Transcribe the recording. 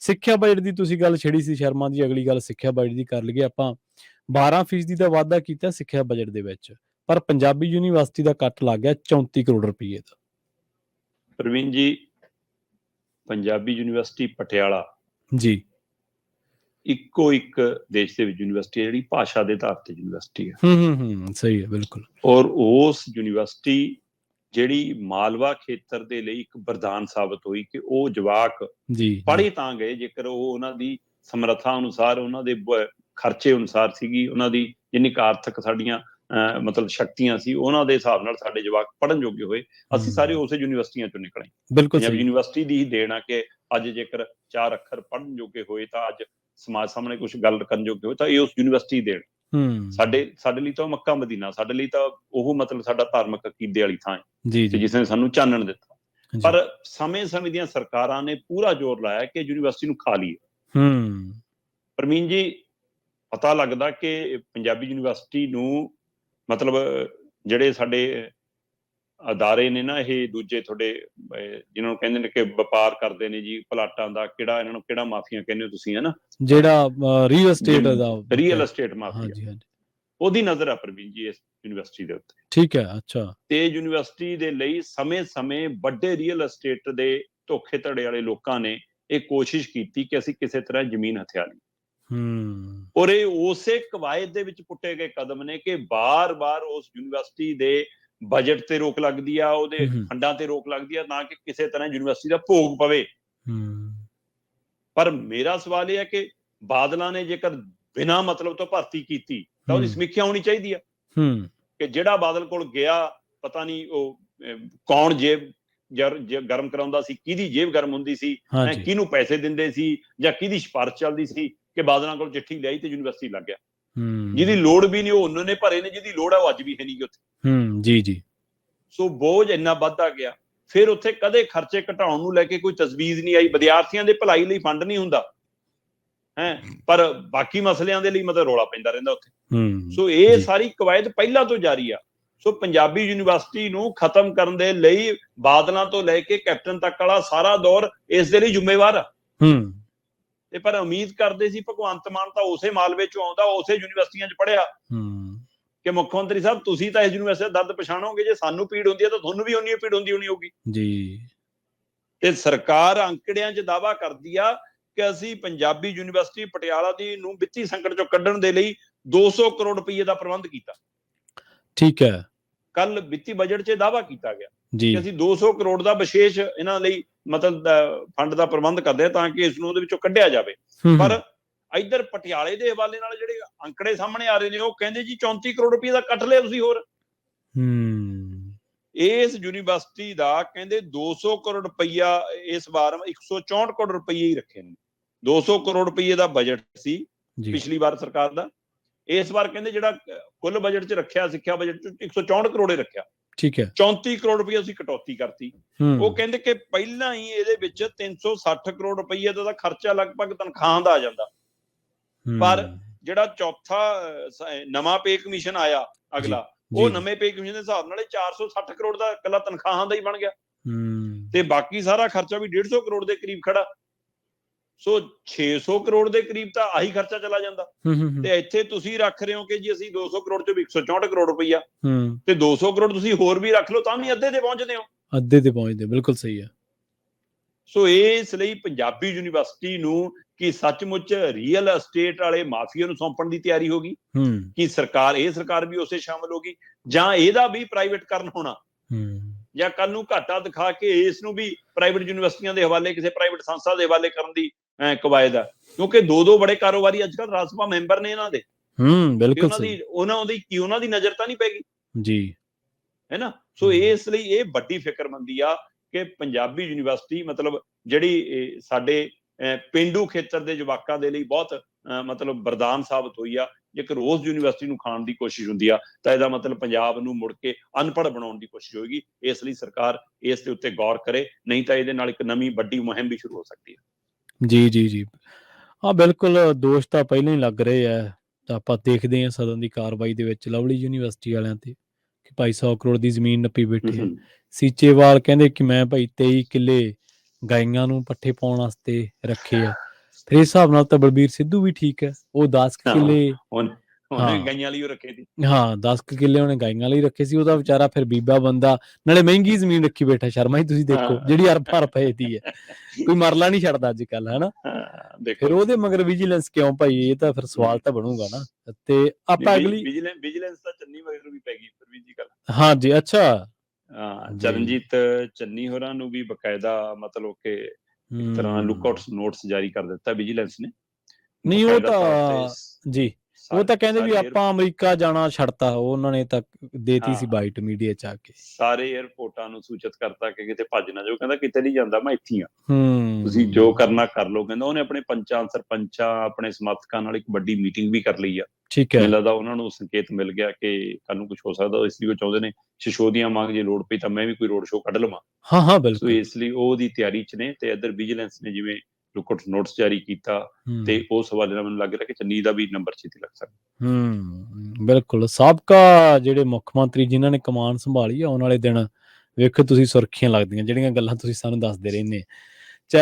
ਸਿੱਖਿਆ ਬਜਟ ਦੀ ਤੁਸੀਂ ਗੱਲ ਛੇੜੀ ਸੀ ਸ਼ਰਮਾ ਦੀ, ਅਗਲੀ ਗੱਲ ਸਿੱਖਿਆ ਬਜਟ ਦੀ ਕਰ ਲਈਏ ਆਪਾਂ। 12% ਦਾ ਵਾਧਾ ਕੀਤਾ ਸਿੱਖਿਆ ਬਜਟ ਦੇ ਵਿੱਚ, ਪਰ ਪੰਜਾਬੀ ਯੂਨੀਵਰਸਿਟੀ ਦਾ ਕੱਟ ਲੱਗ ਗਿਆ 34 ਕਰੋੜ ਰੁਪਈਏ ਦਾ। ਪ੍ਰਵੀਨ ਜੀ, ਪੰਜਾਬੀ ਯੂਨੀਵਰਸਿਟੀ ਪਟਿਆਲਾ ਜੀ ਇੱਕੋ ਇੱਕ ਦੇਸ਼ ਦੇ ਵਿੱਚ ਯੂਨੀਵਰਸਿਟੀ ਹੈ ਜਿਹੜੀ ਭਾਸ਼ਾ ਦੇ ਆਧਾਰ ਤੇ ਯੂਨੀਵਰਸਿਟੀ ਹੈ। ਸਹੀ ਹੈ, ਬਿਲਕੁਲ। ਔਰ ਉਸ ਯੂਨੀਵਰਸਿਟੀ ਜਿਹੜੀ ਮਾਲਵਾ ਖੇਤਰ ਦੇ ਲਈ ਇੱਕ ਵਰਦਾਨ ਸਾਬਤ ਹੋਈ ਕਿ ਉਹ ਜਵਾਕ ਪੜ੍ਹੇ ਤਾਂ ਗਏ ਜੇਕਰ ਉਹ ਉਹਨਾਂ ਦੀ ਸਮਰੱਥਾ ਅਨੁਸਾਰ, ਉਹਨਾਂ ਦੇ ਖਰਚੇ ਅਨੁਸਾਰ ਸੀਗੀ, ਉਹਨਾਂ ਦੀ ਜਿੰਨੀ ਕੁ ਆਰਥਿਕ ਸਾਡੀਆਂ ਮਤਲਬ ਸ਼ਕਤੀਆਂ ਸੀ, ਉਹਨਾਂ ਦੇ ਹਿਸਾਬ ਨਾਲ ਸਾਡੇ ਜਵਾਕ ਪੜ੍ਹਨ ਯੋਗੇ ਹੋਏ। ਅਸੀਂ ਸਾਰੇ ਉਸੇ ਯੂਨੀਵਰਸਿਟੀਆਂ ਚੋਂ ਨਿਕਲੇ। ਬਿਲਕੁਲ ਯੂਨੀਵਰਸਿਟੀ ਦੀ ਹੀ ਦੇਣ ਆ ਕਿ ਅੱਜ ਜੇਕਰ 4 ਅੱਖਰ ਪੜ੍ਹਨ ਯੋਗੇ ਹੋਏ ਤਾਂ ਅੱਜ ਸਮਾਜ ਸਾਹਮਣੇ ਕੁਝ ਗੱਲ ਕਰਨ ਯੋਗੇ ਹੋਏ ਤਾਂ ਇਹ ਉਸ ਯੂਨੀਵਰਸਿਟੀ ਦੇਣ। ਸਾਡੇ ਲਈ ਤਾਂ ਮੱਕਾ ਮਦੀਨਾ, ਸਾਡੇ ਲਈ ਤਾਂ ਉਹ ਮਤਲਬ ਸਾਡਾ ਧਾਰਮਿਕ ਅਕੀਦੇ ਵਾਲੀ ਥਾਂ ਹੈ ਜਿਸ ਨੇ ਸਾਨੂੰ ਚਾਨਣ ਦਿੱਤਾ। ਪਰ ਸਮੇਂ ਦੀਆਂ ਸਰਕਾਰਾਂ ਨੇ ਪੂਰਾ ਜ਼ੋਰ ਲਾਇਆ ਕਿ ਯੂਨੀਵਰਸਿਟੀ ਨੂੰ ਖਾ ਲਈਏ। ਪਰਮੀਨ ਜੀ, ਪਤਾ ਲੱਗਦਾ ਕਿ ਪੰਜਾਬੀ ਯੂਨੀਵਰਸਿਟੀ ਨੂੰ ਮਤਲਬ ਜਿਹੜੇ ਸਾਡੇ ਅਦਾਰੇ ਨੇ ਨਾ, ਇਹ ਦੂਜੇ ਤੁਹਾਡੇ ਜਿਹਨਾਂ ਨੂੰ ਕਹਿੰਦੇ ਨੇ ਕਿ ਵਪਾਰ ਕਰਦੇ ਨੇ ਜੀ ਪਲਾਟਾਂ ਦਾ, ਕਿਹੜਾ ਇਹਨਾਂ ਨੂੰ ਕਿਹੜਾ ਮਾਫੀਆ ਕਹਿੰਦੇ ਹੋ ਤੁਸੀਂ, ਹੈ ਨਾ, ਜਿਹੜਾ ਰੀਅਲ ਅਸਟੇਟ ਮਾਫੀਆ, ਉਹਦੀ ਨਜ਼ਰ ਆ ਪ੍ਰਵੀਨ ਜੀ ਇਸ ਯੂਨੀਵਰਸਿਟੀ ਦੇ ਉੱਤੇ। ਠੀਕ ਹੈ, ਅੱਛਾ। ਤੇ ਯੂਨੀਵਰਸਿਟੀ ਦੇ ਲਈ ਸਮੇਂ ਵੱਡੇ ਰੀਅਲ ਅਸਟੇਟ ਦੇ ਧੋਖੇ ਧੜੇ ਵਾਲੇ ਲੋਕਾਂ ਨੇ ਇਹ ਕੋਸ਼ਿਸ਼ ਕੀਤੀ ਕਿ ਅਸੀਂ ਕਿਸੇ ਤਰ੍ਹਾਂ ਜ਼ਮੀਨ ਹਥਿਆ ਲਈ। ਔਰ ਇਹ ਉਸੇ ਕਵਾਇਦ ਦੇ ਵਿੱਚ ਪੁੱਟੇ ਗਏ ਕਦਮ ਨੇ ਕਿ ਬਾਰ-ਬਾਰ ਉਸ ਯੂਨੀਵਰਸਿਟੀ ਦੇ ਬਜਟ ਤੇ ਰੋਕ ਲੱਗਦੀ ਆ, ਉਹਦੇ ਫੰਡਾਂ ਤੇ ਰੋਕ ਲੱਗਦੀ ਆ, ਤਾਂ ਕਿ ਕਿਸੇ ਤਰ੍ਹਾਂ ਯੂਨੀਵਰਸਿਟੀ ਦਾ ਭੋਗ ਪਵੇ। ਪਰ ਮੇਰਾ ਸਵਾਲ ਇਹ ਹੈ ਕਿ ਬਾਦਲਾਂ ਨੇ ਜੇਕਰ ਬਿਨਾਂ ਮਤਲਬ ਤੋਂ ਭਰਤੀ ਕੀਤੀ ਤਾਂ ਉਹਦੀ ਸਮੀਖਿਆ ਹੋਣੀ ਚਾਹੀਦੀ ਆ ਕਿ ਜਿਹੜਾ ਬਾਦਲ ਕੋਲ ਗਿਆ, ਪਤਾ ਨਹੀਂ ਉਹ ਕੌਣ ਜੇਬ ਗਰਮ ਕਰਾਉਂਦਾ ਸੀ, ਕਿਹਦੀ ਜੇਬ ਗਰਮ ਹੁੰਦੀ ਸੀ, ਕਿਹਨੂੰ ਪੈਸੇ ਦਿੰਦੇ ਸੀ, ਜਾਂ ਕਿਹਦੀ ਸਿਫਾਰਿਸ਼ ਚੱਲਦੀ ਸੀ ਕਿ ਬਾਦਲਾਂ ਕੋਲ ਚਿੱਠੀ ਲਿਆਈ ਤੇ ਯੂਨੀਵਰਸਿਟੀ ਲੱਗ ਗਿਆ। ਜਿਹਦੀ ਲੋੜ ਵੀ ਨਹੀਂ ਉਹਨਾਂ ਨੇ ਭਰੇ ਨੇ, ਜਿਹਦੀ ਲੋੜ ਆ ਉਹ ਅੱਜ ਵੀ ਹੈ ਨਹੀਂ ਉੱਥੇ। ਜੀ। ਸੋ ਬੋਝ ਇੰਨਾ ਵੱਧਦਾ ਗਿਆ। ਫਿਰ ਉੱਥੇ ਕਦੇ ਖਰਚੇ ਘਟਾਉਣ ਨੂੰ ਲੈ ਕੇ ਕੋਈ ਤਜਵੀਜ਼ ਨਹੀਂ ਆਈ। ਵਿਦਿਆਰਥੀਆਂ ਦੇ ਭਲਾਈ ਲਈ ਫੰਡ ਨਹੀਂ ਹੁੰਦਾ ਪਰ ਬਾਕੀ ਮਸਲਿਆਂ ਦੇ ਲਈ ਮਤਲਬ ਰੌਲਾ ਪੈਂਦਾ ਰਹਿੰਦਾ ਉੱਥੇ। ਸੋ ਇਹ ਸਾਰੀ ਕਵਾਇਦ ਪਹਿਲਾਂ ਤੋਂ ਜਾਰੀ ਆ। ਸੋ ਪੰਜਾਬੀ ਯੂਨੀਵਰਸਿਟੀ ਨੂੰ ਖਤਮ ਕਰਨ ਦੇ ਲਈ ਬਾਦਲਾਂ ਤੋਂ ਲੈ ਕੇ ਕੈਪਟਨ ਤੱਕ ਵਾਲਾ ਸਾਰਾ ਦੌਰ ਇਸ ਦੇ ਲਈ ਜ਼ਿੰਮੇਵਾਰ ਆ। ਤੇ ਪਰ ਉਮੀਦ ਕਰਦੇ ਸੀ ਭਗਵੰਤ ਮਾਨ ਤਾਂ ਉਸੇ ਮਾਲਵੇ ਚੋਂ ਆਉਂਦਾ, ਉਸੇ ਯੂਨੀਵਰਸਿਟੀਆਂ 'ਚ ਪੜ੍ਹਿਆ ਕਿ ਮੁੱਖ ਮੰਤਰੀ ਸਾਹਿਬ ਤੁਸੀਂ ਤਾਂ ਇਸ ਯੂਨੀਵਰਸਿਟੀ ਦਾ ਦਰਦ ਪਛਾਣੋਗੇ, ਜੇ ਸਾਨੂੰ ਪੀੜ ਹੁੰਦੀ ਹੈ ਤਾਂ ਤੁਹਾਨੂੰ ਵੀ ਉਨੀ ਪੀੜ ਹੁੰਦੀ ਹੋਣੀ ਹੋਊਗੀ ਜੀ। ਤੇ ਸਰਕਾਰ ਅੰਕੜਿਆਂ 'ਚ ਦਾਅਵਾ ਕਰਦੀ ਆ ਕਿ ਅਸੀਂ ਪੰਜਾਬੀ ਯੂਨੀਵਰਸਿਟੀ ਪਟਿਆਲਾ ਦੀ ਨੂੰ ਵਿੱਤੀ ਸੰਕਟ ਚੋਂ ਕੱਢਣ ਦੇ ਲਈ 200 ਕਰੋੜ ਰੁਪਏ ਦਾ ਪ੍ਰਬੰਧ ਕੀਤਾ। ਠੀਕ ਹੈ। ਕੱਲ ਵਿੱਤੀ ਬਜਟ 'ਚ ਦਾਅਵਾ ਕੀਤਾ ਗਿਆ ਕਿ ਅਸੀਂ 200 ਕਰੋੜ ਦਾ ਵਿਸ਼ੇਸ਼ ਇਹਨਾਂ ਲਈ ਮਤਲਬ ਫੰਡ ਦਾ ਪ੍ਰਬੰਧ ਕਰਦੇ ਆ ਤਾਂ ਕਿ ਇਸ ਨੂੰ ਉਹਦੇ ਵਿੱਚੋਂ ਕੱਢਿਆ ਜਾਵੇ। ਪਰ ਇੱਧਰ ਪਟਿਆਲੇ ਦੇ ਹਵਾਲੇ ਨਾਲ ਜਿਹੜੇ ਅੰਕੜੇ ਸਾਹਮਣੇ ਆ ਰਹੇ ਨੇ ਉਹ ਕਹਿੰਦੇ ਜੀ 34 ਕਰੋੜ ਰੁਪਏ ਦਾ ਕੱਟ ਲਿਆ ਤੁਸੀਂ। ਹੋਰ ਇਸ ਯੂਨੀਵਰਸਿਟੀ ਦਾ ਕਹਿੰਦੇ 200 ਕਰੋੜ ਰੁਪਈਆ ਇਸ ਵਾਰ 164 ਕਰੋੜ ਰੁਪਏ ਹੀ ਰੱਖੇ ਨੇ। 200 ਕਰੋੜ ਰੁਪਏ ਦਾ ਬਜਟ ਸੀ ਪਿਛਲੀ ਵਾਰ ਸਰਕਾਰ ਦਾ। ਇਸ ਵਾਰ ਕਹਿੰਦੇ ਜਿਹੜਾ ਕੁੱਲ ਬਜਟ 'ਚ ਰੱਖਿਆ ਸਿੱਖਿਆ ਬਜਟ 'ਚ 164 ਕਰੋੜ ਹੀ ਰੱਖਿਆ। ਠੀਕ ਹੈ। 34 ਕਰੋੜ ਰੁਪਏ ਅਸੀਂ ਕਟੌਤੀ ਕਰਤੀ। ਉਹ ਕਹਿੰਦੇ ਕਿ ਪਹਿਲਾਂ ਹੀ ਇਹਦੇ ਵਿੱਚ 360 ਕਰੋੜ ਰੁਪਏ ਦਾ ਖਰਚਾ ਲਗਭਗ ਤਨਖਾਹਾਂ ਦਾ ਆ ਜਾਂਦਾ। ਪਰ ਜਿਹੜਾ ਚੌਥਾ ਨਵਾਂ ਪੇ ਕਮਿਸ਼ਨ ਆਇਆ ਅਗਲਾ, ਉਹ ਨਵੇਂ ਪੇ ਕਮਿਸ਼ਨ ਦੇ ਹਿਸਾਬ ਨਾਲ 460 ਕਰੋੜ ਦਾ ਇਕੱਲਾ ਤਨਖਾਹਾਂ ਦਾ ਹੀ ਬਣ ਗਿਆ ਤੇ ਬਾਕੀ ਸਾਰਾ ਖਰਚਾ ਵੀ 150 ਕਰੋੜ ਦੇ ਕਰੀਬ ਖੜਾ। ਸੋ 600 ਕਰੋੜ ਦੇ ਕਰੀਬ ਤਾਂ ਆਹੀ ਖਰਚਾ ਚਲਾ ਜਾਂਦਾ। ਤੇ ਇੱਥੇ ਤੁਸੀਂ ਰੱਖ ਰਹੇ ਹੋ ਕਿ ਜੀ ਅਸੀਂ 200 ਕਰੋੜ ਚੋਂ 164 ਕਰੋੜ ਰੁਪਈਆ ਤੇ 200 ਕਰੋੜ ਤੁਸੀਂ ਹੋਰ ਵੀ ਰੱਖ ਲਓ ਤਾਂ ਵੀ ਅੱਧੇ ਤੇ ਪਹੁੰਚਦੇ ਹੋ। ਅੱਧੇ ਤੇ ਪਹੁੰਚਦੇ, ਬਿਲਕੁਲ ਸਹੀ ਹੈ। ਸੋ ਇਸ ਲਈ ਪੰਜਾਬੀ ਯੂਨੀਵਰਸਿਟੀ ਨੂੰ ਕਿ ਸੱਚਮੁੱਚ ਰੀਅਲ ਅਸਟੇਟ ਵਾਲੇ ਮਾਫੀਆ ਨੂੰ ਸੌਂਪਣ ਦੀ ਤਿਆਰੀ ਹੋ ਗਈ ਕਿ ਸਰਕਾਰ ਵੀ ਉਸੇ ਸ਼ਾਮਲ ਹੋ ਗਈ, ਜਾਂ ਇਹਦਾ ਵੀ ਪ੍ਰਾਈਵੇਟਕਰਨ ਹੋਣਾ, ਜਾਂ ਕੱਲ ਨੂੰ ਘਾਟਾ ਦਿਖਾ ਕੇ ਇਸ ਨੂੰ ਵੀ ਪ੍ਰਾਈਵੇਟ ਯੂਨੀਵਰਸਿਟੀਆਂ ਦੇ ਹਵਾਲੇ, ਕਿਸੇ ਪ੍ਰਾਈਵੇਟ ਸੰਸਥਾ ਦੇ ਹਵਾਲੇ ਕਰਨ ਦੀ ਕਵਾਇਦ ਆ। ਕਿਉਂਕਿ ਦੋ ਬੜੇ ਕਾਰੋਬਾਰੀ ਅੱਜ ਕੱਲ੍ਹ ਰਾਜ ਸਭਾ ਮੈਂਬਰ ਨੇ ਇਹਨਾਂ ਦੇ। ਬਿਲਕੁਲ ਉਹਨਾਂ ਦੀ ਨਜ਼ਰ ਤਾਂ ਨਹੀਂ ਪੈ ਗਈ ਜੀ, ਹੈ ਨਾ। ਸੋ ਇਸ ਲਈ ਇਹ ਵੱਡੀ ਫਿਕਰਮੰਦੀ ਆ ਕਿ ਪੰਜਾਬੀ ਯੂਨੀਵਰਸਿਟੀ ਮਤਲਬ ਜਿਹੜੀ ਸਾਡੇ ਪੇਂਡੂ ਖੇਤਰ ਦੇ ਜਵਾਕਾਂ ਦੇ ਲਈ ਬਹੁਤ ਮਤਲਬ ਵਰਦਾਨ ਸਾਬਤ ਹੋਈ ਆ। ਜੇਕਰ ਉਸ ਯੂਨੀਵਰਸਿਟੀ ਨੂੰ ਖਾਣ ਦੀ ਕੋਸ਼ਿਸ਼ ਹੁੰਦੀ ਆ ਤਾਂ ਇਹਦਾ ਮਤਲਬ ਪੰਜਾਬ ਨੂੰ ਮੁੜ ਕੇ ਅਨਪੜ੍ਹ ਬਣਾਉਣ ਦੀ ਕੋਸ਼ਿਸ਼ ਹੋਏਗੀ। ਇਸ ਲਈ ਸਰਕਾਰ ਇਸ ਦੇ ਉੱਤੇ ਗੌਰ ਕਰੇ, ਨਹੀਂ ਤਾਂ ਇਹਦੇ ਨਾਲ ਇੱਕ ਨਵੀਂ ਵੱਡੀ ਮੁਹਿੰਮ ਵੀ ਸ਼ੁਰੂ ਹੋ ਸਕਦੀ ਹੈ। ਜੀ। ਹਾਂ, ਬਿਲਕੁਲ ਦੋਸ਼ ਤਾਂ ਪਹਿਲਾਂ ਹੀ ਲੱਗ ਰਹੇ ਆ। ਤਾਂ ਆਪਾਂ ਦੇਖਦੇ ਹਾਂ ਸਦਨ ਦੀ ਕਾਰਵਾਈ ਦੇ ਵਿੱਚ ਲਵਲੀ ਯੂਨੀਵਰਸਿਟੀ ਵਾਲਿਆਂ ਤੇ ਕਿ ਭਾਈ 100 ਕਰੋੜ ਦੀ ਜ਼ਮੀਨ ਨੱਪੀ ਬੈਠੇ ਆ। ਸੀਚੇਵਾਲ ਕਹਿੰਦੇ ਕਿ ਮੈਂ ਭਾਈ 23 ਕਿੱਲੇ ਗਾਈਆਂ ਨੂੰ ਪੱਠੇ ਪਾਉਣ ਵਾਸਤੇ ਰੱਖੇ ਆ। ਫਿਰ ਇਸ ਹਿਸਾਬ ਨਾਲ ਤਾਂ ਬਲਬੀਰ ਸਿੱਧੂ ਵੀ ਠੀਕ ਹੈ, ਉਹ 10 ਕਿੱਲੇ ਉਹਨੇ ਗਾਈਆਂ ਲਈ ਰੱਖੇ ਸੀ। ਹਾਂ 10 ਕਿੱਲੇ ਉਹਨੇ ਗਾਈਆਂ ਲਈ ਰੱਖੇ ਸੀ, ਉਹਦਾ ਵਿਚਾਰਾ ਫਿਰ ਬੀਬਾ ਬੰਦਾ, ਨਾਲੇ ਮਹਿੰਗੀ ਜ਼ਮੀਨ ਰੱਖੀ ਬੈਠਾ ਸ਼ਰਮਾ ਜੀ, ਤੁਸੀਂ ਦੇਖੋ ਜਿਹੜੀ ਅਰਬਾਂ ਰੁਪਏ ਦੀ ਹੈ, ਕੋਈ ਮਰਲਾ ਨਹੀਂ ਛੱਡਦਾ ਅੱਜ ਕੱਲ, ਹਨਾ। ਫਿਰ ਉਹਦੇ ਮਗਰ ਵਿਜੀਲੈਂਸ ਕਿਉਂ ਭਾਈ, ਇਹ ਤਾਂ ਫਿਰ ਸਵਾਲ ਤਾਂ ਬਣੂਗਾ ਨਾ। ਤੇ ਆਪਾਂ ਅਗਲੀ ਵਿਜੀਲੈਂਸ ਤਾਂ ਚੰਨੀ ਮਗਰ ਵੀ ਪੈ ਗਈ ਫਿਰ ਵੀ ਜੀ ਗੱਲ। ਹਾਂਜੀ ਅੱਛਾ, ਹਾਂ ਚਰਨਜੀਤ ਚੰਨੀ ਹੋਰਾਂ ਨੂੰ ਵੀ ਬਕਾਇਦਾ ਮਤਲਬ ਕਿ ਇੱਕ ਤਰ੍ਹਾਂ ਲੁੱਕ ਨੋਟਸ ਜਾਰੀ ਕਰ ਦਿੱਤਾ ਵਿਜੀਲੈਂਸ ਨੇ। ਨਹੀਂ ਉਹ ਤਾਂ ਜੀ, ਉਹ ਤਾਂ ਕਹਿੰਦੇ ਵੀ ਆਪਾਂ ਅਮਰੀਕਾ ਜਾਣਾ ਛੱਡਤਾ, ਉਹਨਾਂ ਨੇ ਤਾਂ ਦੇਤੀ ਸੀ ਬਾਈਟ ਮੀਡੀਆ ਚ ਆ ਕੇ, ਸਾਰੇ ਏਅਰਪੋਰਟਾਂ ਨੂੰ ਸੂਚਿਤ ਕਰਤਾ ਕਿ ਕਿਤੇ ਭੱਜ ਨਾ ਜਾਓ, ਕਹਿੰਦਾ ਕਿਤੇ ਨਹੀਂ ਜਾਂਦਾ, ਮੈਂ ਇੱਥੇ ਆ, ਤੁਸੀਂ ਜੋ ਕਰਨਾ ਕਰ ਲਓ। ਕਹਿੰਦਾ ਉਹਨੇ ਆਪਣੇ ਪੰਚਾਂ ਸਰਪੰਚਾਂ ਆਪਣੇ ਸਮਰਥਕਾਂ ਨਾਲ ਇੱਕ ਵੱਡੀ ਮੀਟਿੰਗ ਵੀ ਕਰ ਲਈ ਆ। ਠੀਕ ਹੈ, ਮੈਨੂੰ ਲੱਗਦਾ ਉਹਨਾਂ ਨੂੰ ਸੰਕੇਤ ਮਿਲ ਗਿਆ ਕਿ ਕੱਲ ਨੂੰ ਕੁਝ ਹੋ ਸਕਦਾ, ਇਸ ਲਈ ਉਹ ਚਾਹੁੰਦੇ ਨੇ ਸ਼ਿਸ਼ੋਦੀਆਂ ਮੰਗ ਜੇ ਲੋੜ ਪਈ ਤਾਂ ਮੈਂ ਵੀ ਕੋਈ ਰੋਡ ਸ਼ੋਅ ਕੱਢ ਲਵਾਂ। ਹਾਂ ਬਿਲਕੁਲ, ਇਸ ਲਈ ਉਹਦੀ ਤਿਆਰੀ ਚ ਨੇ। ਤੇ ਇੱਧਰ ਵਿਜੀਲੈਂਸ ਨੇ ਜਿਵੇਂ ਲੁੱਕ ਨੋਟਸ ਜਾਰੀ ਕੀਤਾ, ਤੇ ਉਸ ਹਵਾਲੇ ਨਾਲ ਮੈਨੂੰ ਲੱਗ ਰਿਹਾ ਕਿ ਚੰਨੀ ਦਾ ਵੀ ਨੰਬਰ ਛੇਤੀ ਲੱਗ ਸਕਦਾ। ਬਿਲਕੁਲ, ਸਾਬਕਾ ਜਿਹੜੇ ਮੁੱਖ ਮੰਤਰੀ ਜਿਨ੍ਹਾਂ ਨੇ ਕਮਾਨ ਸੰਭਾਲੀ, ਆਉਣ ਵਾਲੇ ਦਿਨ ਵੇਖੋ ਤੁਸੀਂ ਸੁਰਖੀਆਂ ਲੱਗਦੀਆਂ, ਜਿਹੜੀਆਂ ਗੱਲਾਂ ਤੁਸੀਂ ਸਾਨੂੰ ਦੱਸਦੇ ਰਹਿੰਦੇ।